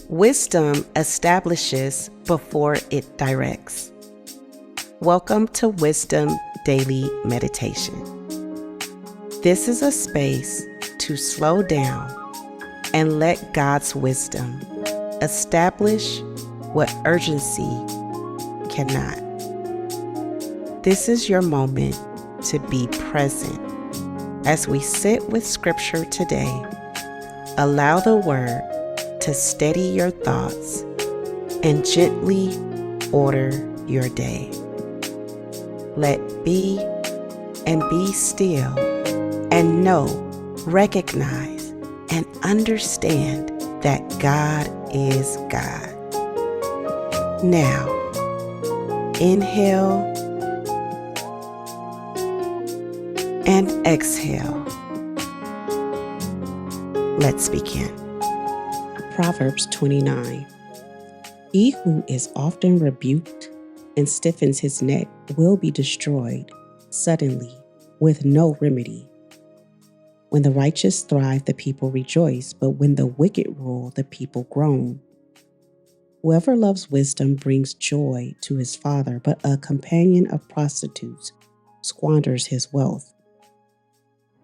Wisdom establishes before it directs. Welcome to Wisdom Daily Meditation. This is a space to slow down and let God's wisdom establish what urgency cannot. This is your moment to be present. As we sit with Scripture today, allow the Word to steady your thoughts and gently order your day. Let be and be still and know, recognize, and understand that God is God. Now, inhale and exhale. Let's begin. Proverbs 29. He who is often rebuked and stiffens his neck will be destroyed suddenly with no remedy. When the righteous thrive, the people rejoice, but when the wicked rule, the people groan. Whoever loves wisdom brings joy to his father, but a companion of prostitutes squanders his wealth.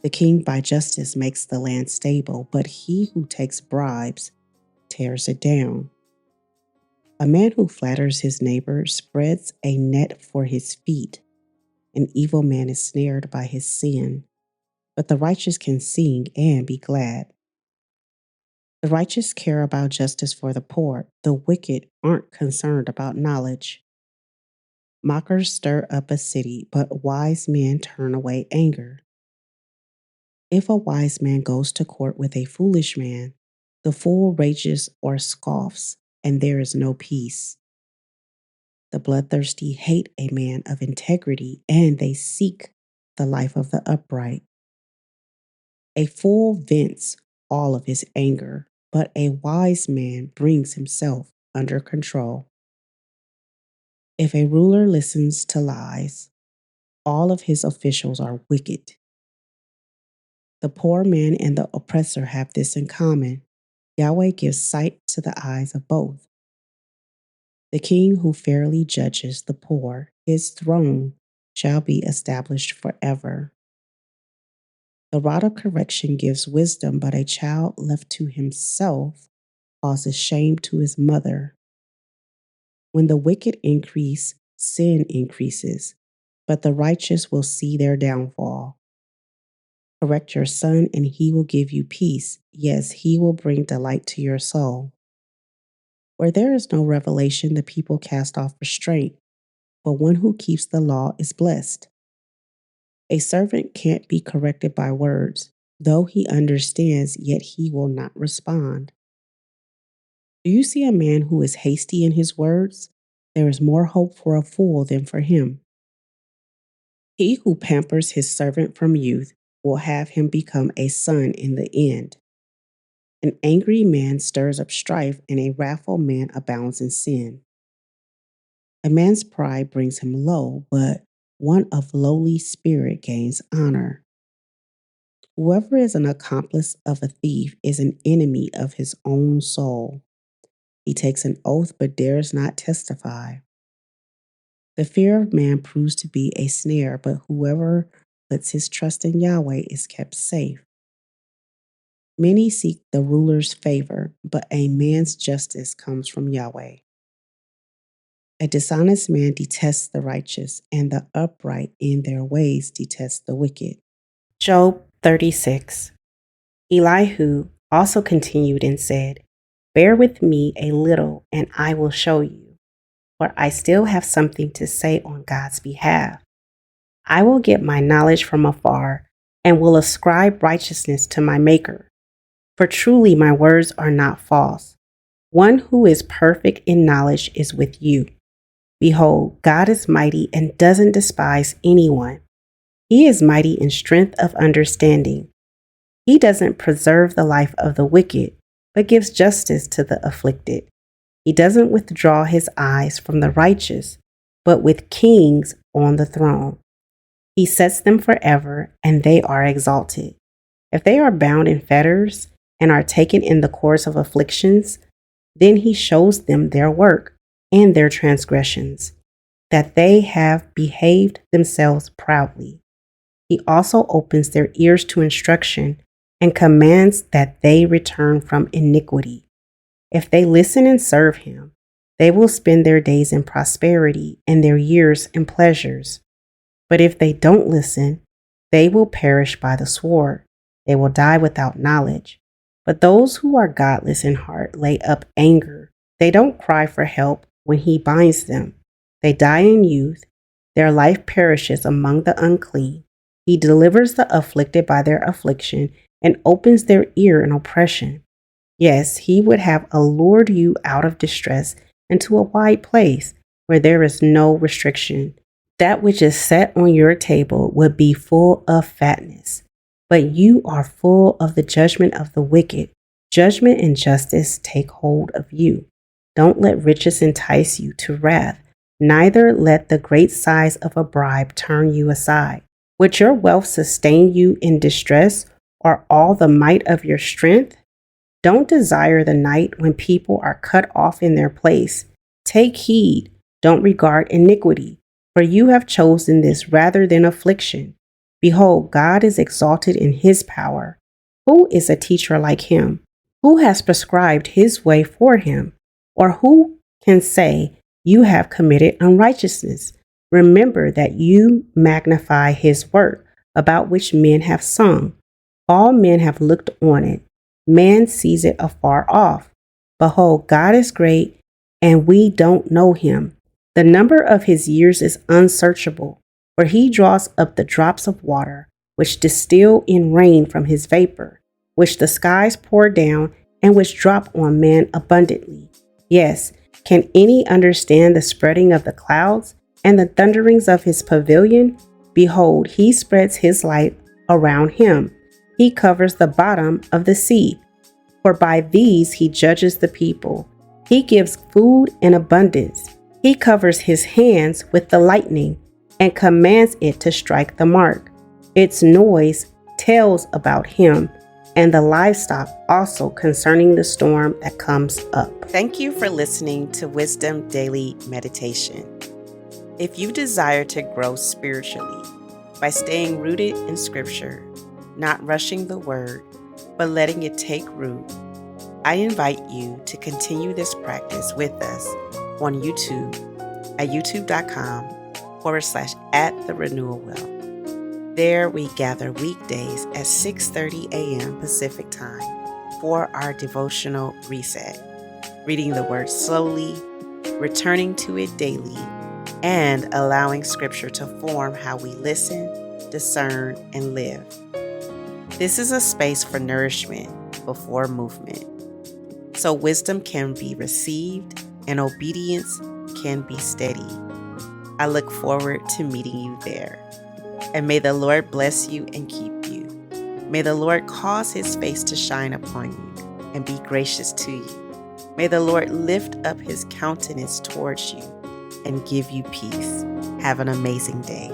The king by justice makes the land stable, but he who takes bribes tears it down. A man who flatters his neighbor spreads a net for his feet. An evil man is snared by his sin, but the righteous can sing and be glad. The righteous care about justice for the poor. The wicked aren't concerned about knowledge. Mockers stir up a city, but wise men turn away anger. If a wise man goes to court with a foolish man, the fool rages or scoffs, and there is no peace. The bloodthirsty hate a man of integrity, and they seek the life of the upright. A fool vents all of his anger, but a wise man brings himself under control. If a ruler listens to lies, all of his officials are wicked. The poor man and the oppressor have this in common. Yahweh gives sight to the eyes of both. The king who fairly judges the poor, his throne shall be established forever. The rod of correction gives wisdom, but a child left to himself causes shame to his mother. When the wicked increase, sin increases, but the righteous will see their downfall. Correct your son, and he will give you peace. Yes, he will bring delight to your soul. Where there is no revelation, the people cast off restraint, but one who keeps the law is blessed. A servant can't be corrected by words. Though he understands, yet he will not respond. Do you see a man who is hasty in his words? There is more hope for a fool than for him. He who pampers his servant from youth will have him become a son in the end. An angry man stirs up strife, and a wrathful man abounds in sin. A man's pride brings him low, but one of lowly spirit gains honor. Whoever is an accomplice of a thief is an enemy of his own soul. He takes an oath but dares not testify. The fear of man proves to be a snare, but whoever puts his trust in Yahweh is kept safe. Many seek the ruler's favor, but a man's justice comes from Yahweh. A dishonest man detests the righteous, and the upright in their ways detest the wicked. Job 36. Elihu also continued and said, "Bear with me a little, and I will show you, for I still have something to say on God's behalf. I will get my knowledge from afar, and will ascribe righteousness to my Maker. For truly my words are not false. One who is perfect in knowledge is with you. Behold, God is mighty and doesn't despise anyone. He is mighty in strength of understanding. He doesn't preserve the life of the wicked, but gives justice to the afflicted. He doesn't withdraw his eyes from the righteous, but with kings on the throne. He sets them forever, and they are exalted. If they are bound in fetters and are taken in the course of afflictions, Then he shows them their work and their transgressions, that they have behaved themselves proudly. He also opens their ears to instruction and commands that they return from iniquity. If they listen and serve him, they will spend their days in prosperity and their years in pleasures. But if they don't listen, they will perish by the sword. They will die without knowledge. But those who are godless in heart lay up anger. They don't cry for help when he binds them. They die in youth. Their life perishes among the unclean. He delivers the afflicted by their affliction and opens their ear in oppression. Yes, he would have allured you out of distress into a wide place where there is no restriction. That which is set on your table would be full of fatness. But you are full of the judgment of the wicked. Judgment and justice take hold of you. Don't let riches entice you to wrath, neither let the great size of a bribe turn you aside. Would your wealth sustain you in distress, or all the might of your strength? Don't desire the night when people are cut off in their place. Take heed, don't regard iniquity, for you have chosen this rather than affliction. Behold, God is exalted in his power. Who is a teacher like him? Who has prescribed his way for him? Or who can say, you have committed unrighteousness? Remember that you magnify his work, about which men have sung. All men have looked on it. Man sees it afar off. Behold, God is great, and we don't know him. The number of his years is unsearchable, for he draws up the drops of water, which distill in rain from his vapor, which the skies pour down, and which drop on man abundantly. Yes, can any understand the spreading of the clouds and the thunderings of his pavilion? Behold, he spreads his light around him. He covers the bottom of the sea, for by these he judges the people. He gives food in abundance. He covers his hands with the lightning and commands it to strike the mark. Its noise tells about him and the livestock also concerning the storm that comes up. Thank you for listening to Wisdom Daily Meditation. If you desire to grow spiritually by staying rooted in Scripture, not rushing the Word, but letting it take root, I invite you to continue this practice with us on YouTube at youtube.com/@the-renewal-well. There we gather weekdays at 6:30 a.m. Pacific Time for our devotional reset, reading the Word slowly, returning to it daily, and allowing Scripture to form how we listen, discern, and live. This is a space for nourishment before movement, so wisdom can be received and obedience can be steady. I look forward to meeting you there. And may the Lord bless you and keep you. May the Lord cause his face to shine upon you and be gracious to you. May the Lord lift up his countenance towards you and give you peace. Have an amazing day.